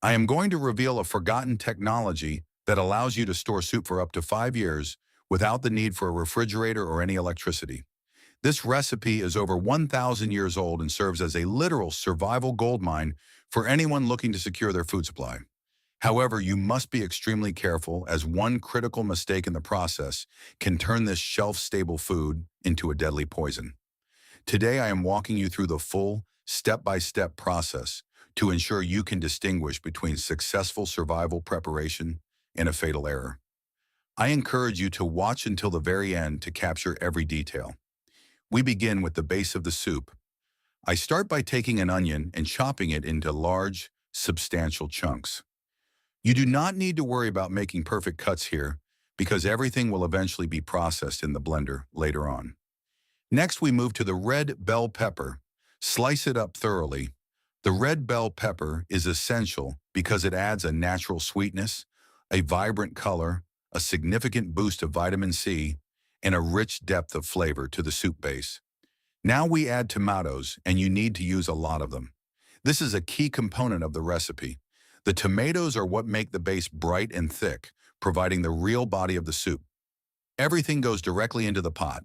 I am going to reveal a forgotten technology that allows you to store soup for up to 5 years without the need for a refrigerator or any electricity. This recipe is over 1,000 years old and serves as a literal survival goldmine for anyone looking to secure their food supply. However, you must be extremely careful as one critical mistake in the process can turn this shelf-stable food into a deadly poison. Today, I am walking you through the full, step-by-step process to ensure you can distinguish between successful survival preparation and a fatal error. I encourage you to watch until the very end to capture every detail. We begin with the base of the soup. I start by taking an onion and chopping it into large, substantial chunks. You do not need to worry about making perfect cuts here because everything will eventually be processed in the blender later on. Next, we move to the red bell pepper. Slice it up thoroughly. The red bell pepper is essential because it adds a natural sweetness, a vibrant color, a significant boost of vitamin C, and a rich depth of flavor to the soup base. Now we add tomatoes, and you need to use a lot of them. This is a key component of the recipe. The tomatoes are what make the base bright and thick, providing the real body of the soup. Everything goes directly into the pot.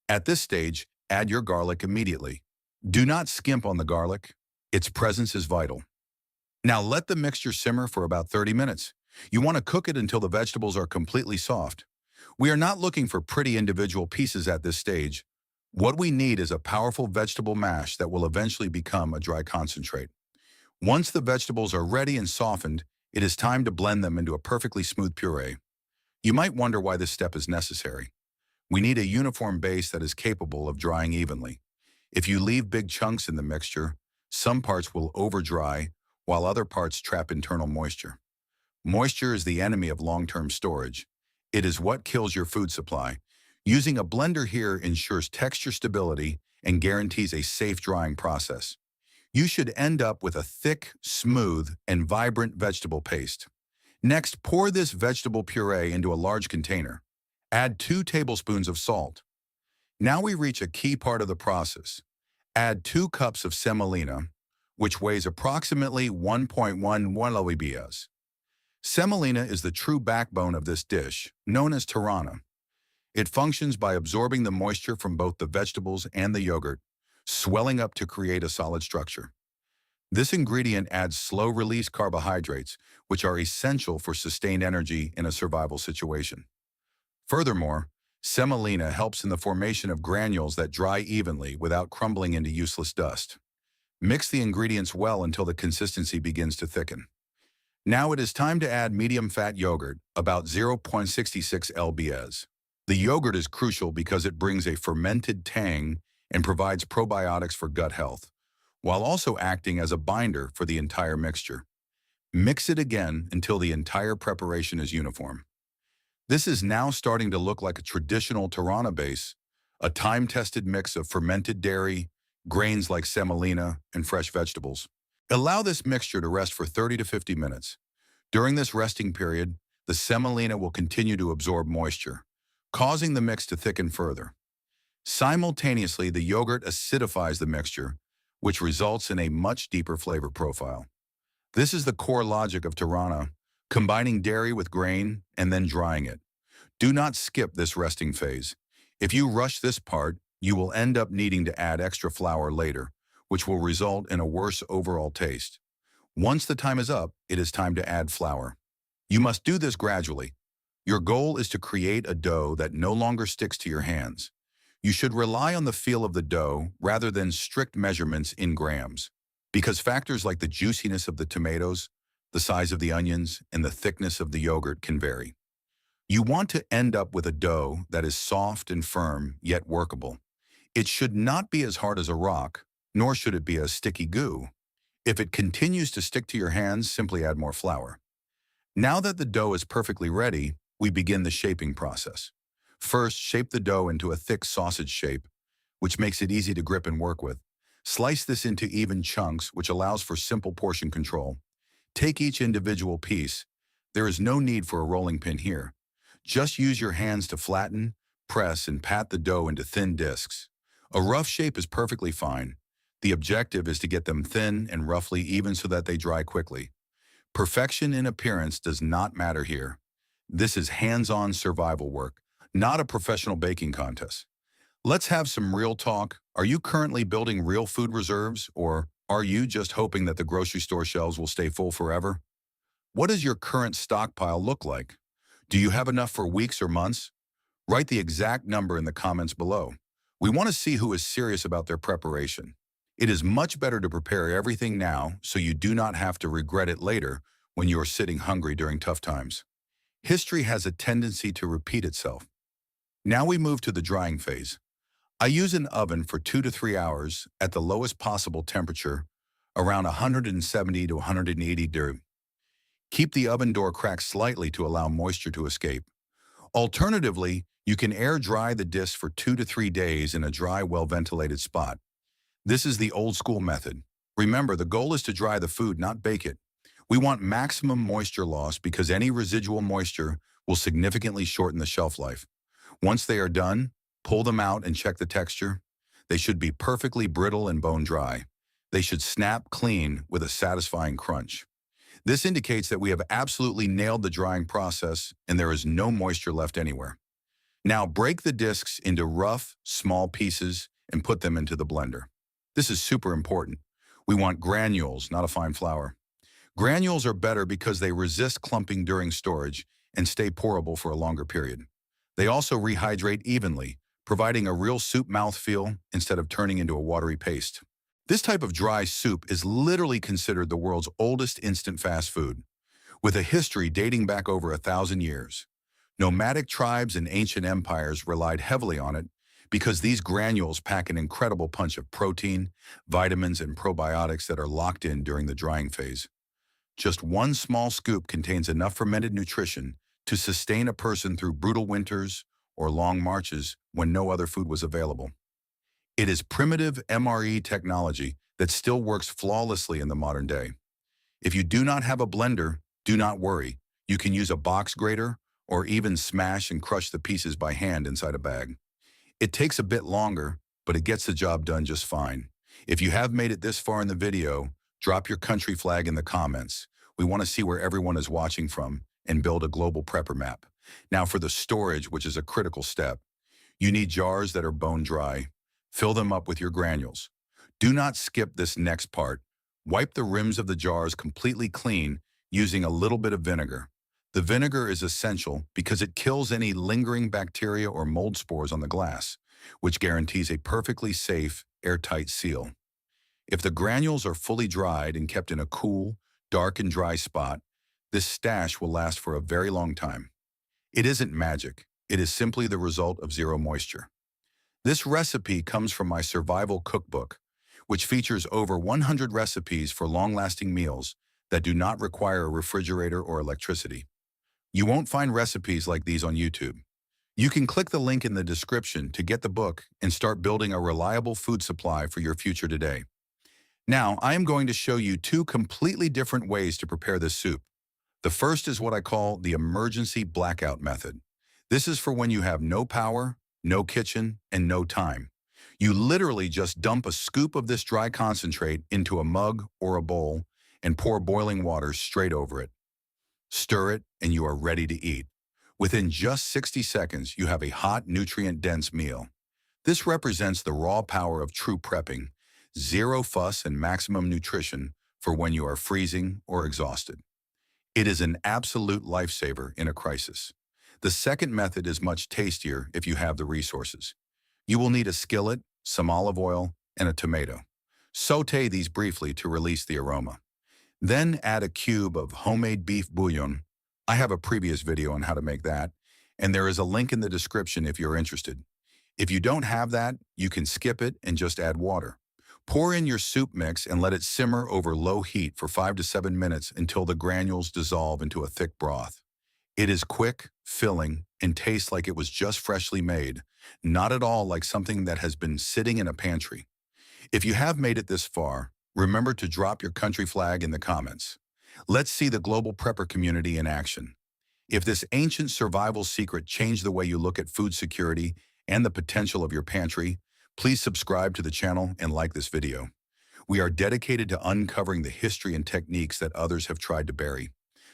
At this stage, add your garlic immediately. Do not skimp on the garlic. Its presence is vital. Now let the mixture simmer for about 30 minutes. You want to cook it until the vegetables are completely soft. We are not looking for pretty individual pieces at this stage. What we need is a powerful vegetable mash that will eventually become a dry concentrate. Once the vegetables are ready and softened, it is time to blend them into a perfectly smooth puree. You might wonder why this step is necessary. We need a uniform base that is capable of drying evenly. If you leave big chunks in the mixture, some parts will over-dry, while other parts trap internal moisture. Moisture is the enemy of long-term storage. It is what kills your food supply. Using a blender here ensures texture stability and guarantees a safe drying process. You should end up with a thick, smooth, and vibrant vegetable paste. Next, pour this vegetable puree into a large container. Add 2 tablespoons of salt. Now we reach a key part of the process. Add 2 cups of semolina, which weighs approximately 1.11 lbs. Semolina is the true backbone of this dish, known as tirana. It functions by absorbing the moisture from both the vegetables and the yogurt, swelling up to create a solid structure. This ingredient adds slow-release carbohydrates, which are essential for sustained energy in a survival situation. Furthermore, semolina helps in the formation of granules that dry evenly without crumbling into useless dust. Mix the ingredients well until the consistency begins to thicken. Now it is time to add medium-fat yogurt, about 0.66 lbs. The yogurt is crucial because it brings a fermented tang and provides probiotics for gut health, while also acting as a binder for the entire mixture. Mix it again until the entire preparation is uniform. This is now starting to look like a traditional tirana base, a time-tested mix of fermented dairy, grains like semolina, and fresh vegetables. Allow this mixture to rest for 30 to 50 minutes. During this resting period, the semolina will continue to absorb moisture, causing the mix to thicken further. Simultaneously, the yogurt acidifies the mixture, which results in a much deeper flavor profile. This is the core logic of tirana, combining dairy with grain and then drying it. Do not skip this resting phase. If you rush this part, you will end up needing to add extra flour later, which will result in a worse overall taste. Once the time is up, it is time to add flour. You must do this gradually. Your goal is to create a dough that no longer sticks to your hands. You should rely on the feel of the dough rather than strict measurements in grams, because factors like the juiciness of the tomatoes, the size of the onions, and the thickness of the yogurt can vary. You want to end up with a dough that is soft and firm, yet workable. It should not be as hard as a rock, nor should it be a sticky goo. If it continues to stick to your hands, simply add more flour. Now that the dough is perfectly ready, we begin the shaping process. First, shape the dough into a thick sausage shape, which makes it easy to grip and work with. Slice this into even chunks, which allows for simple portion control. Take each individual piece. There is no need for a rolling pin here. Just use your hands to flatten, press, and pat the dough into thin discs. A rough shape is perfectly fine. The objective is to get them thin and roughly even so that they dry quickly. Perfection in appearance does not matter here. This is hands-on survival work, not a professional baking contest. Let's have some real talk. Are you currently building real food reserves, or are you just hoping that the grocery store shelves will stay full forever? What does your current stockpile look like? Do you have enough for weeks or months? Write the exact number in the comments below. We want to see who is serious about their preparation. It is much better to prepare everything now so you do not have to regret it later when you are sitting hungry during tough times. History has a tendency to repeat itself. Now we move to the drying phase. I use an oven for 2 to 3 hours at the lowest possible temperature, around 170 to 180 degrees. Keep the oven door cracked slightly to allow moisture to escape. Alternatively, you can air dry the disc for 2 to 3 days in a dry, well-ventilated spot. This is the old school method. Remember, the goal is to dry the food, not bake it. We want maximum moisture loss because any residual moisture will significantly shorten the shelf life. Once they are done, pull them out and check the texture. They should be perfectly brittle and bone dry. They should snap clean with a satisfying crunch. This indicates that we have absolutely nailed the drying process and there is no moisture left anywhere. Now break the discs into rough, small pieces and put them into the blender. This is super important. We want granules, not a fine flour. Granules are better because they resist clumping during storage and stay pourable for a longer period. They also rehydrate evenly, providing a real soup mouthfeel instead of turning into a watery paste. This type of dry soup is literally considered the world's oldest instant fast food, with a history dating back over 1,000 years. Nomadic tribes and ancient empires relied heavily on it because these granules pack an incredible punch of protein, vitamins, and probiotics that are locked in during the drying phase. Just one small scoop contains enough fermented nutrition to sustain a person through brutal winters or long marches when no other food was available. It is primitive MRE technology that still works flawlessly in the modern day. If you do not have a blender, do not worry. You can use a box grater or even smash and crush the pieces by hand inside a bag. It takes a bit longer, but it gets the job done just fine. If you have made it this far in the video, drop your country flag in the comments. We want to see where everyone is watching from and build a global prepper map. Now for the storage, which is a critical step. You need jars that are bone dry. Fill them up with your granules. Do not skip this next part. Wipe the rims of the jars completely clean using a little bit of vinegar. The vinegar is essential because it kills any lingering bacteria or mold spores on the glass, which guarantees a perfectly safe, airtight seal. If the granules are fully dried and kept in a cool, dark and dry spot, this stash will last for a very long time. It isn't magic. It is simply the result of zero moisture. This recipe comes from my survival cookbook, which features over 100 recipes for long-lasting meals that do not require a refrigerator or electricity. You won't find recipes like these on YouTube. You can click the link in the description to get the book and start building a reliable food supply for your future today. Now, I am going to show you 2 completely different ways to prepare this soup. The first is what I call the emergency blackout method. This is for when you have no power, no kitchen, and no time. You literally just dump a scoop of this dry concentrate into a mug or a bowl and pour boiling water straight over it. Stir it, and you are ready to eat. Within just 60 seconds, you have a hot, nutrient-dense meal. This represents the raw power of true prepping, zero fuss and maximum nutrition for when you are freezing or exhausted. It is an absolute lifesaver in a crisis. The second method is much tastier if you have the resources. You will need a skillet, some olive oil, and a tomato. Sauté these briefly to release the aroma. Then add a cube of homemade beef bouillon. I have a previous video on how to make that, and there is a link in the description if you're interested. If you don't have that, you can skip it and just add water. Pour in your soup mix and let it simmer over low heat for 5 to 7 minutes until the granules dissolve into a thick broth. It is quick, filling, and tastes like it was just freshly made, not at all like something that has been sitting in a pantry. If you have made it this far, remember to drop your country flag in the comments. Let's see the global prepper community in action. If this ancient survival secret changed the way you look at food security and the potential of your pantry, please subscribe to the channel and like this video. We are dedicated to uncovering the history and techniques that others have tried to bury.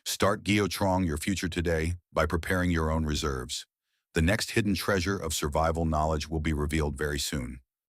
Start geotrong your future today by preparing your own reserves. The next hidden treasure of survival knowledge will be revealed very soon.